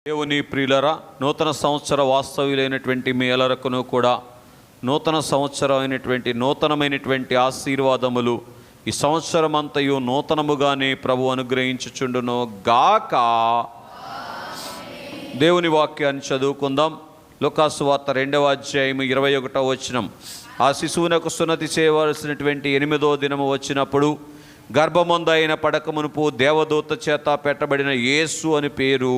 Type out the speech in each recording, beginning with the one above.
దేవుని ప్రియులరా, నూతన సంవత్సర వాస్తవ్యులైనటువంటి మీ ఎల్లరకును కూడా నూతన సంవత్సరమైనటువంటి నూతనమైనటువంటి ఆశీర్వాదములు ఈ సంవత్సరం అంతయు నూతనముగానే ప్రభు అనుగ్రహించుచుండును గాక. దేవుని వాక్యాన్ని చదువుకుందాం. లూకాసు వార్త 2వ అధ్యాయం 21వ వచనం. ఆ శిశువునకు సున్నతి చేయవలసినటువంటి 8వ దినము వచ్చినప్పుడు గర్భమందైన పడకమునుపు దేవదూత చేత పెట్టబడిన యేసు అని పేరు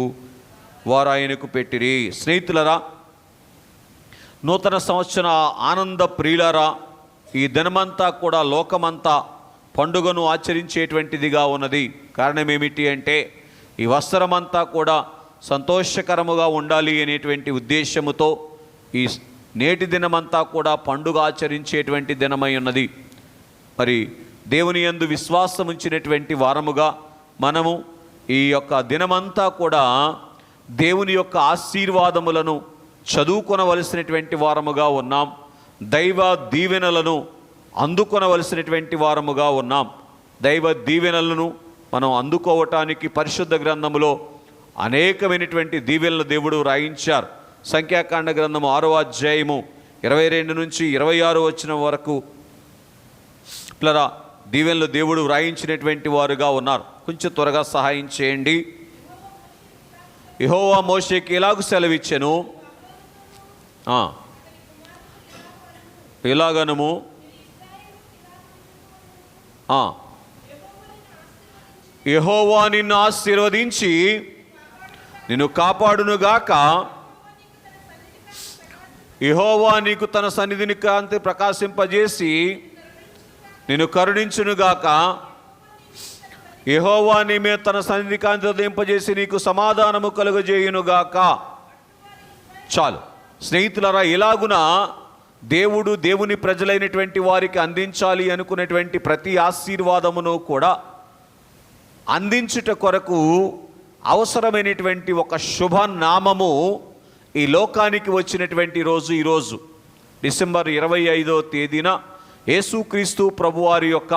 వారు ఆయనకు పెట్టిరి. స్నేహితులరా, నూతన సంవత్సర ఆనంద ప్రియులరా, ఈ దినమంతా కూడా లోకమంతా పండుగను ఆచరించేటువంటిదిగా ఉన్నది. కారణం ఏమిటి అంటే, ఈ వత్సరమంతా కూడా సంతోషకరముగా ఉండాలి అనేటువంటి ఉద్దేశముతో ఈ నేటి దినమంతా కూడా పండుగ ఆచరించేటువంటి దినమై ఉన్నది. మరి దేవుని యందు విశ్వాసం ఉంచినటువంటి వారముగా మనము ఈ యొక్క దినమంతా కూడా దేవుని యొక్క ఆశీర్వాదములను చదువుకొనవలసినటువంటి వారముగా ఉన్నాం. దైవ దీవెనలను అందుకొనవలసినటువంటి వారముగా ఉన్నాం. దైవ దీవెనలను మనం అందుకోవటానికి పరిశుద్ధ గ్రంథములో అనేకమైనటువంటి దీవెనలు దేవుడు రాయించారు. సంఖ్యాకాండ గ్రంథము 6వ అధ్యాయము 22 నుంచి 26 వచనం వరకు పిల్లరా దీవెనలు దేవుడు వ్రాయించినటువంటి వారుగా ఉన్నారు. కొంచెం త్వరగా సహాయం చేయండి. యెహోవా మోషేకి ఇలాగు సెలవిచ్చెను, ఇలాగనము యెహోవా నిన్ను ఆశీర్వదించి నిన్ను కాపాడునుగాక. యెహోవా నీకు తన సన్నిధిని కాంతి ప్రకాశింపజేసి నిన్ను కరుణించునుగాక. యెహోవా నీ మీద తన సన్నిధి కాంతి ఉదయింపజేసి నీకు సమాధానము కలుగజేయునుగాక. చాలు స్నేహితులరా, ఇలాగున దేవుడు దేవుని ప్రజలైనటువంటి వారికి అందించాలి అనుకునేటువంటి ప్రతి ఆశీర్వాదమును కూడా అందించుట కొరకు అవసరమైనటువంటి ఒక శుభనామము ఈ లోకానికి వచ్చినటువంటి రోజు ఈరోజు డిసెంబర్ 25వ తేదీన యేసుక్రీస్తు ప్రభువారి యొక్క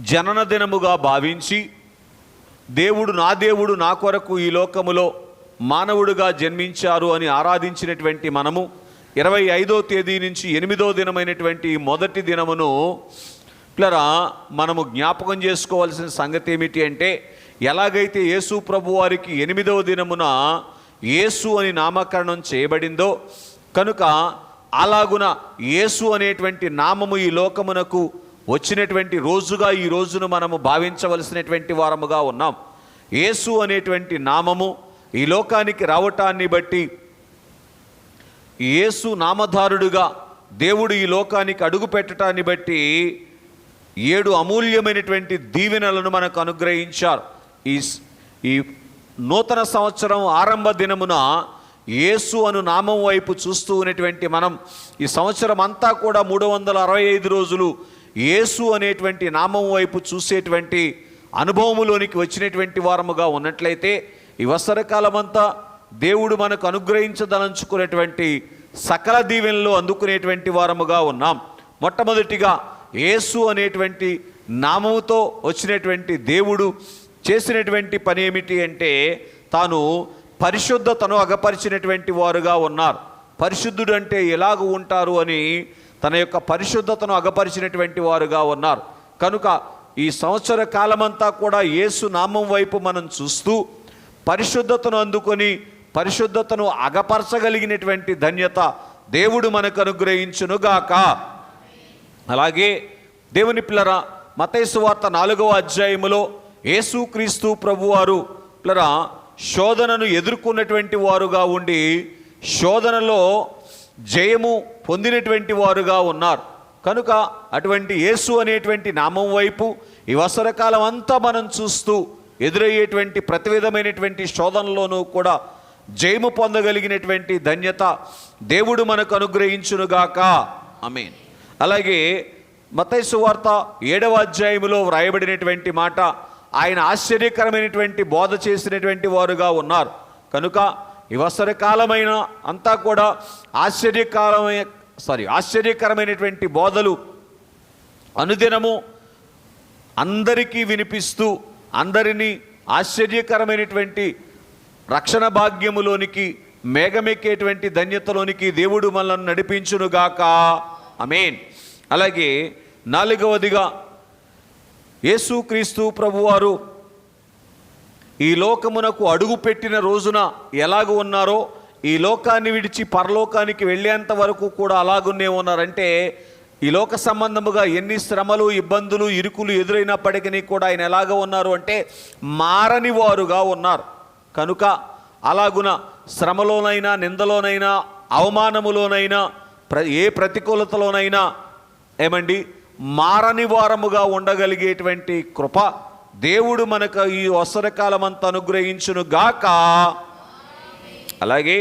జనన దినముగా భావించి దేవుడు నా కొరకు ఈ లోకములో మానవుడుగా జన్మించారు అని ఆరాధించినటువంటి మనము 25వ తేదీ నుంచి 8వ దినమైనటువంటి మొదటి దినమును పిల్లరా మనము జ్ఞాపకం చేసుకోవాల్సిన సంగతి ఏమిటి అంటే, ఎలాగైతే యేసు ప్రభు వారికి 8వ దినమున యేసు అని నామకరణం చేయబడిందో కనుక అలాగున యేసు అనేటువంటి నామము ఈ లోకమునకు వచ్చినటువంటి రోజుగా ఈ రోజును మనము భావించవలసినటువంటి వారముగా ఉన్నాం. యేసు అనేటువంటి నామము ఈ లోకానికి రావటాన్ని బట్టి, యేసు నామధారుడుగా దేవుడు ఈ లోకానికి అడుగు పెట్టడాన్ని బట్టి 7 అమూల్యమైనటువంటి దీవెనలను మనకు అనుగ్రహించారు. ఈ నూతన సంవత్సరం ఆరంభ దినమున యేసు అను నామం వైపు చూస్తూ ఉన్నటువంటి మనం ఈ సంవత్సరం అంతా కూడా 365 రోజులు యేసు అనేటువంటి నామం వైపు చూసేటువంటి అనుభవములోనికి వచ్చినటువంటి వారముగా ఉన్నట్లయితే ఈ వత్సరకాలమంతా దేవుడు మనకు అనుగ్రహించదలంచుకునేటువంటి సకల దీవెనలు అందుకునేటువంటి వారముగా ఉన్నాం. మొట్టమొదటిగా యేసు అనేటువంటి నామముతో వచ్చినటువంటి దేవుడు చేసినటువంటి పని ఏమిటి అంటే, తాను పరిశుద్ధతను అగపరిచినటువంటి వారుగా ఉన్నారు. పరిశుద్ధుడు అంటే ఎలాగ ఉంటారు అని తన యొక్క పరిశుద్ధతను అగపరిచినటువంటి వారుగా ఉన్నారు. కనుక ఈ సంవత్సర కాలమంతా కూడా యేసు నామం వైపు మనం చూస్తూ పరిశుద్ధతను అందుకొని పరిశుద్ధతను అగపరచగలిగినటువంటి ధన్యత దేవుడు మనకు అనుగ్రహించునుగాక. అలాగే దేవుని పిల్లరా, మత్తయి సువార్త 4వ అధ్యాయములో యేసుక్రీస్తు ప్రభువారు పిల్లరా శోధనను ఎదుర్కొన్నటువంటి వారుగా ఉండి శోధనలో జయము పొందినటువంటి వారుగా ఉన్నారు. కనుక అటువంటి యేసు అనేటువంటి నామం వైపు ఈ వత్సరకాలం అంతా మనం చూస్తూ ఎదురయ్యేటువంటి ప్రతి విధమైనటువంటి శోధనలోనూ కూడా జయము పొందగలిగినటువంటి ధన్యత దేవుడు మనకు అనుగ్రహించునుగాక. ఆమేన్. అలాగే మత్తయి సువార్త 7వ అధ్యాయములో వ్రాయబడినటువంటి మాట, ఆయన ఆశ్చర్యకరమైనటువంటి బోధ చేసినటువంటి వారుగా ఉన్నారు. కనుక ఈ వత్సరకాలమైన అంతా కూడా ఆశ్చర్యకరమైనటువంటి బోధలు అనుదినము అందరికీ వినిపిస్తూ అందరినీ ఆశ్చర్యకరమైనటువంటి రక్షణ భాగ్యములోనికి, మేఘమెక్కేటువంటి ధన్యతలోనికి దేవుడు మనల్ని నడిపించునుగాక. ఆమేన్. అలాగే 4వదిగా యేసుక్రీస్తు ప్రభువారు ఈ లోకమునకు అడుగు పెట్టిన రోజున ఎలాగ ఉన్నారో ఈ లోకాన్ని విడిచి పరలోకానికి వెళ్ళేంత వరకు కూడా అలాగునే ఉన్నారంటే, ఈ లోక సంబంధముగా ఎన్ని శ్రమలు, ఇబ్బందులు, ఇరుకులు ఎదురైనప్పటికీ కూడా ఆయన ఎలాగ ఉన్నారు అంటే మారని వారుగా ఉన్నారు. కనుక అలాగున శ్రమలోనైనా, నిందలోనైనా, అవమానములోనైనా, ఏ ప్రతికూలతలోనైనా ఏమండి మారని వారముగా ఉండగలిగేటువంటి కృప దేవుడు మనకు ఈ అవసరకాలం అంతా అనుగ్రహించును గాక. అలాగే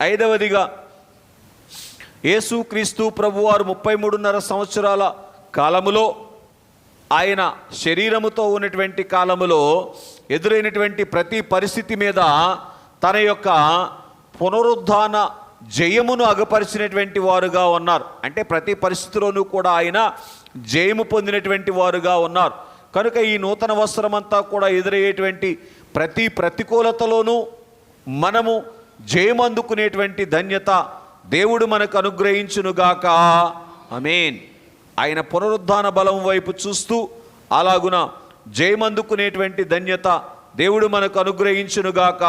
5వదిగా యేసుక్రీస్తు ప్రభువారు 33.5 సంవత్సరాల కాలములో, ఆయన శరీరముతో ఉన్నటువంటి కాలములో ఎదురైనటువంటి ప్రతి పరిస్థితి మీద తన యొక్క పునరుద్ధాన జయమును అగపరిచినటువంటి వారుగా ఉన్నారు. అంటే ప్రతి పరిస్థితిలోనూ కూడా ఆయన జయము పొందినటువంటి వారుగా ఉన్నారు. కనుక ఈ నూతన వస్త్రమంతా కూడా ఎదురయ్యేటువంటి ప్రతి ప్రతికూలతలోనూ మనము జయము అందుకునేటువంటి ధన్యత దేవుడు మనకు అనుగ్రహించునుగాక. ఆమేన్. ఆయన పునరుద్ధాన బలం వైపు చూస్తూ అలాగున జయమందుకునేటువంటి ధన్యత దేవుడు మనకు అనుగ్రహించునుగాక.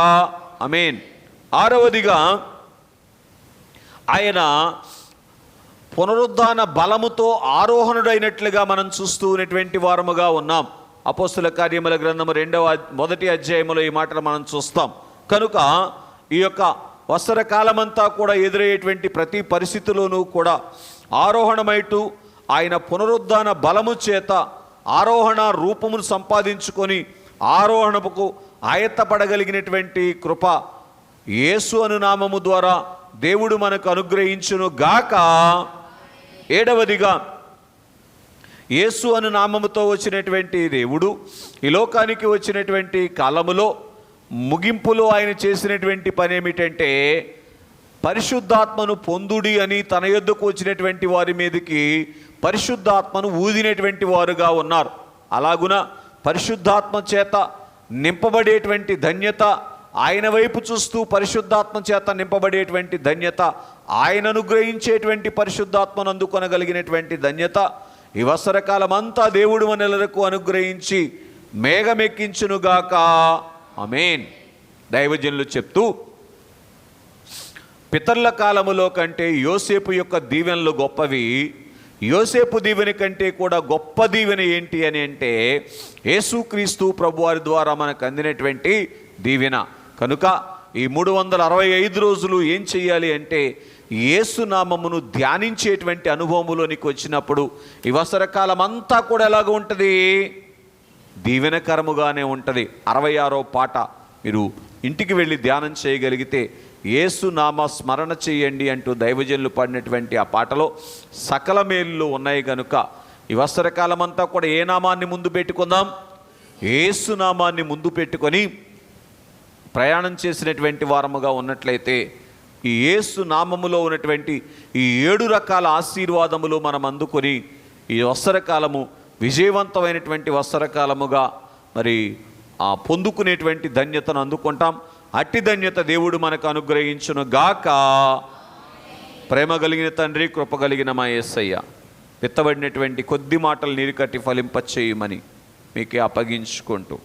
ఆమేన్. 6వదిగా ఆయన పునరుద్ధాన బలముతో ఆరోహణుడైనట్లుగా మనం చూస్తూ ఉన్నటువంటి వారముగా ఉన్నాం. అపోస్తుల కార్యముల గ్రంథము 1వ అధ్యాయములో ఈ మాటలు మనం చూస్తాం. కనుక ఈ యొక్క వత్సర కాలమంతా కూడా ఎదురయ్యేటువంటి ప్రతి పరిస్థితిలోనూ కూడా ఆరోహణమైటు ఆయన పునరుద్ధాన బలము చేత ఆరోహణ రూపమును సంపాదించుకొని ఆరోహణకు ఆయత్తపడగలిగినటువంటి కృప యేసు అను నామము ద్వారా దేవుడు మనకు అనుగ్రహించును గాక. 7వదిగా యేసు అను నామముతో వచ్చినటువంటి దేవుడు ఈ లోకానికి వచ్చినటువంటి కాలములో ముగింపులో ఆయన చేసినటువంటి పని ఏమిటంటే, పరిశుద్ధాత్మను పొందుడి అని తన యొద్దకు వచ్చినటువంటి వారి మీదకి పరిశుద్ధాత్మను ఊదినటువంటి వారుగా ఉన్నారు. అలాగున పరిశుద్ధాత్మ చేత నింపబడేటువంటి ధన్యత, ఆయన వైపు చూస్తూ పరిశుద్ధాత్మ చేత నింపబడేటువంటి ధన్యత, ఆయన అనుగ్రహించేటువంటి పరిశుద్ధాత్మను అందుకొనగలిగినటువంటి ధన్యత ఈ వత్సరకాలం అంతా దేవుడు మనలకు అనుగ్రహించి మేఘమెక్కించునుగాక. ఆమేన్. దైవజనులు చెప్తూ, పితరుల కాలములో కంటే యోసేపు యొక్క దీవెనలు గొప్పవి, యోసేపు దీవెన కంటే కూడా గొప్ప దీవెన ఏంటి అని అంటే యేసుక్రీస్తు ప్రభువారి ద్వారా మనకు అందినటువంటి దీవెన. కనుక ఈ 365 రోజులు ఏం చెయ్యాలి అంటే యేసునామమును ధ్యానించేటువంటి అనుభవములోనికి వచ్చినప్పుడు ఈ వత్సరకాలం అంతా కూడా ఎలాగ ఉంటుంది, దీవెనకరముగానే ఉంటుంది. 66వ పాట మీరు ఇంటికి వెళ్ళి ధ్యానం చేయగలిగితే యేసునామ స్మరణ చేయండి అంటూ దైవజనులు పాడినటువంటి ఆ పాటలో సకల మేలులు ఉన్నాయి. కనుక ఈ వత్సరకాలం అంతా కూడా ఏ నామాన్ని ముందు పెట్టుకుందాం, యేసునామాన్ని ముందు పెట్టుకొని ప్రయాణం చేసినటువంటి వారముగా ఉన్నట్లయితే ఈ యేసు నామములో ఉన్నటువంటి ఈ 7 రకాల ఆశీర్వాదములు మనం అందుకొని ఈ వత్సరకాలము విజయవంతమైనటువంటి వత్సరకాలముగా మరి పొందుకునేటువంటి ధన్యతను అందుకుంటాం. అట్టి ధన్యత దేవుడు మనకు అనుగ్రహించును గాక. ప్రేమ కలిగిన తండ్రి, కృప కలిగిన మా యేసయ్య, విత్తబడినటువంటి కొద్ది మాటలు నీరు కట్టి ఫలింపచేయమని మీకే అప్పగించుకుంటూ